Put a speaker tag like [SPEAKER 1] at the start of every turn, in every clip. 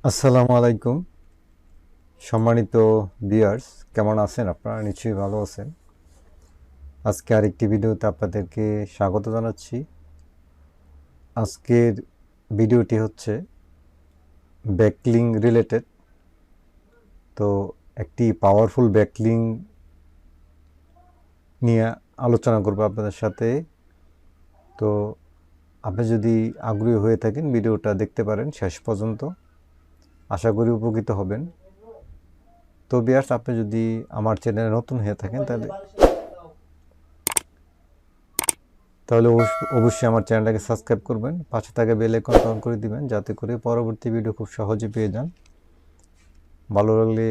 [SPEAKER 1] আসসালামু আলাইকুম, সম্মানিত ভিউয়ার্স। কেমন আছেন আপনারা? নিশ্চয়ই ভালো আছেন। আজকে আরেকটি ভিডিওতে আপনাদেরকে স্বাগত জানাচ্ছি। আজকের ভিডিওটি হচ্ছে ব্যাকলিং রিলেটেড। তো একটি পাওয়ারফুল ব্যাকলিং নিয়ে আলোচনা করব আপনাদের সাথে। তো আপনি যদি আগ্রহী হয়ে থাকেন ভিডিওটা দেখতে পারেন শেষ পর্যন্ত, আশা করি উপকৃত হবেন। তো ভিউয়ার্স, আপনি যদি আমার চ্যানেলে নতুন হয়ে থাকেন তাহলে তাহলে অবশ্যই আমার চ্যানেলটাকে সাবস্ক্রাইব করবেন, পাশে থাকা বেল আইকনটা অন করে দিবেন যাতে করে পরবর্তী ভিডিও খুব সহজে পেয়ে যান। ভালো লাগলে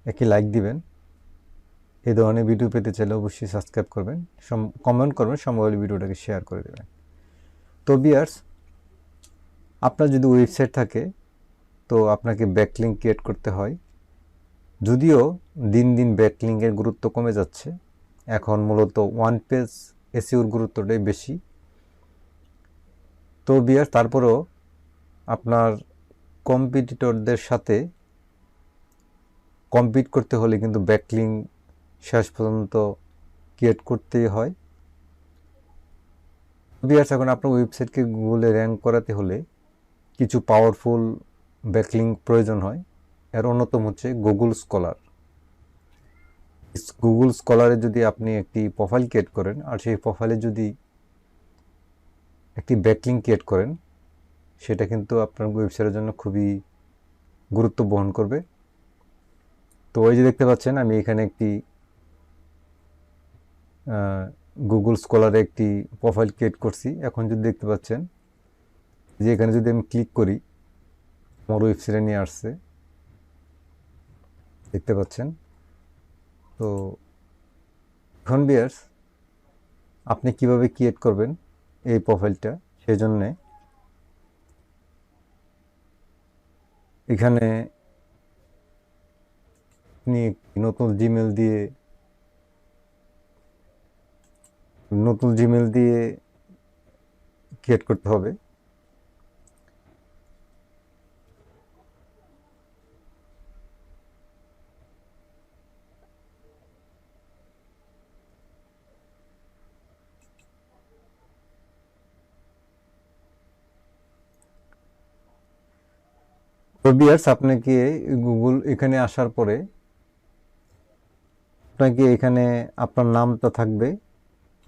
[SPEAKER 1] একটি লাইক দিবেন। এই ধরনের ভিডিও পেতে চাইলে অবশ্যই সাবস্ক্রাইব করবেন, কমেন্ট করবেন, সম্ভব হলে ভিডিওটাকে শেয়ার করে দেবেন। তো ভিউয়ার্স, আপনার যদি ওয়েবসাইট থাকে তো আপনাকে ব্যাকলিঙ্ক ক্রিয়েট করতে হয়। যদিও দিন দিন ব্যাকলিঙ্কের গুরুত্ব কমে যাচ্ছে, এখন মূলত ওয়ান পেজ এসইওর গুরুত্বটাই বেশি। তো ভিউয়ার্স, তারপরেও আপনার কম্পিটিটরদের সাথে কম্পিট করতে হলে কিন্তু ব্যাকলিং শেষ পর্যন্ত ক্রিয়েট করতেই হয়। ভিউয়ার্স, এখন আপনার ওয়েবসাইটকে গুগলে র্যাঙ্ক করাতে হলে কিছু পাওয়ারফুল ব্যাকলিং প্রয়োজন হয়। এর অন্যতম হচ্ছে গুগল স্কলার। গুগল স্কলারে যদি আপনি একটি প্রোফাইল ক্রিয়েট করেন আর সেই প্রোফাইলে যদি একটি ব্যাকলিং ক্রিয়েট করেন, সেটা কিন্তু আপনার ওয়েবসাইটের জন্য খুবই গুরুত্ব বহন করবে। তো ওই যে দেখতে পাচ্ছেন, আমি এখানে একটি গুগল স্কলারে একটি প্রোফাইল ক্রিয়েট করছি। এখন যদি দেখতে পাচ্ছেন যে এখানে যদি আমি ক্লিক করি, আমার ওয়েবসাইটে নিয়ে আসছে, দেখতে পাচ্ছেন। তো এখন ভিউয়ার্স, আপনি কিভাবে ক্রিয়েট করবেন এই প্রোফাইলটা, সেই জন্যে এখানে আপনি নতুন জিমেল দিয়ে ক্রিয়েট করতে হবে। তো ভিউয়ার্স, আপনাকে গুগল এখানে আসার পরে আপনাকে এখানে আপনার নামটা থাকবে,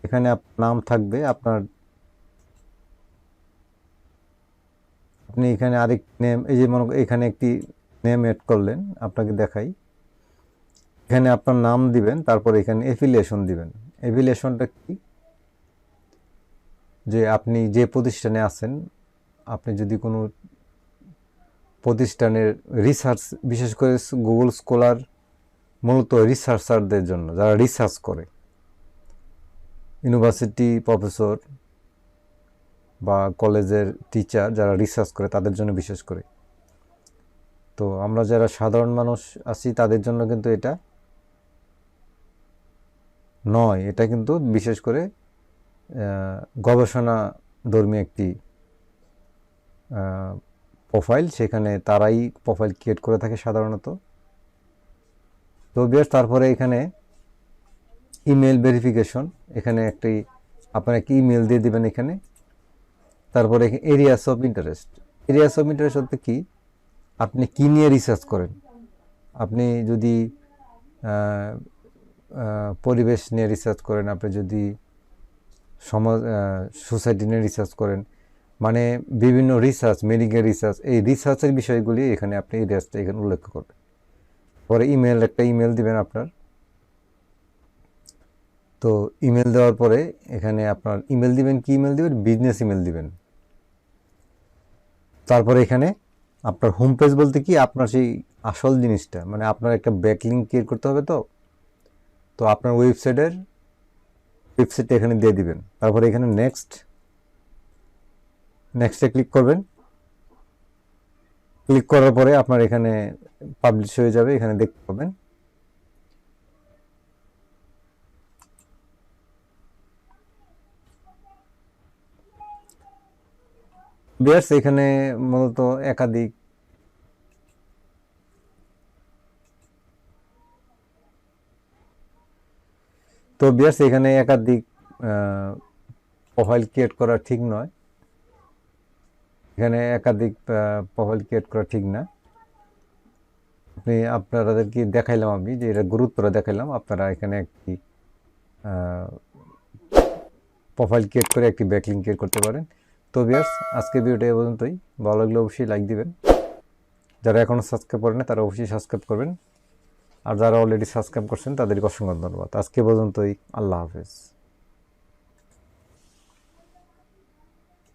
[SPEAKER 1] এখানে নাম থাকবে আপনার। আপনি এখানে আরেক নেম, এই যে মনে এখানে একটি নেম অ্যাড করলেন, আপনাকে দেখাই। এখানে আপনার নাম দিবেন, তারপর এখানে এফিলিয়েশন দিবেন। এফিলিয়েশনটা কি? যে আপনি যে প্রতিষ্ঠানে আছেন, আপনি যদি কোনো প্রতিষ্ঠানের রিসার্চ, বিশেষ করে গুগল স্কলার মূলত রিসার্চারদের জন্য, যারা রিসার্চ করে, ইউনিভার্সিটি প্রফেসর বা কলেজের টিচার যারা রিসার্চ করে তাদের জন্য বিশেষ করে। তো আমরা যারা সাধারণ মানুষ আছি তাদের জন্য কিন্তু এটা নয়, এটা কিন্তু বিশেষ করে গবেষণা ধর্মী একটি প্রোফাইল, সেখানে তারাই প্রোফাইল ক্রিয়েট করে থাকে সাধারণত। তো বেশ, তারপরে এখানে ইমেল ভেরিফিকেশন, এখানে একটি আপনার একটি ইমেল দিয়ে দিবেন এখানে। তারপরে areas of interest. Areas of interest বলতে কি? আপনি কী নিয়ে রিসার্চ করেন। আপনি যদি পরিবেশ নিয়ে রিসার্চ করেন, আপনি যদি সমাজ সোসাইটি নিয়ে রিসার্চ করেন, মানে বিভিন্ন রিসার্চ, মেডিকেল রিসার্চ, এই রিসার্চের বিষয়গুলি এখানে আপনি এরিয়াসটা এখানে উল্লেখ করবেন। পরে একটা ইমেল দিবেন আপনার। তো ইমেল দেওয়ার পরে এখানে আপনার ইমেল দিবেন, কি ইমেল দিবেন? বিজনেস ইমেল দিবেন। তারপরে এখানে আপনার হোম পেজ বলতে কি, আপনার সেই আসল জিনিসটা, মানে আপনার একটা ব্যাকলিঙ্ক ক্রিয়েট করতে হবে। তো আপনার ওয়েবসাইটটা এখানে দিয়ে দিবেন। তারপরে এখানে নেক্সটে ক্লিক করবেন। ক্লিক করার পরে আপনার এখানে পাবলিশ হয়ে যাবে, এখানে দেখতে পাবেন। বিয়ার্স, এখানে মূলত একাধিক তো বিয়ার্স এখানে একাধিক প্রোফাইল ক্রিয়েট করা ঠিক নয়, এখানে একাধিক প্রোফাইল ক্রিয়েট করা ঠিক না। আপনাদেরকে দেখাইলাম আমি যে এটা গুরুত্বটা দেখাইলাম, আপনারা এখানে একটি প্রোফাইল ক্রিয়েট করে একটি ব্যাকলিঙ্ক ক্রিয়েট করতে পারেন। তো ভিউয়ার্স আজকে ভিডিওটা এই পর্যন্তই, ভালো লাগলে অবশ্যই লাইক দিবেন, যারা এখনও সাবস্ক্রাইব করেন না তারা অবশ্যই সাবস্ক্রাইব করবেন, আর যারা অলরেডি সাবস্ক্রাইব করছেন তাদেরকে অসংখ্য ধন্যবাদ। আজকে পর্যন্তই, আল্লাহ হাফেজ।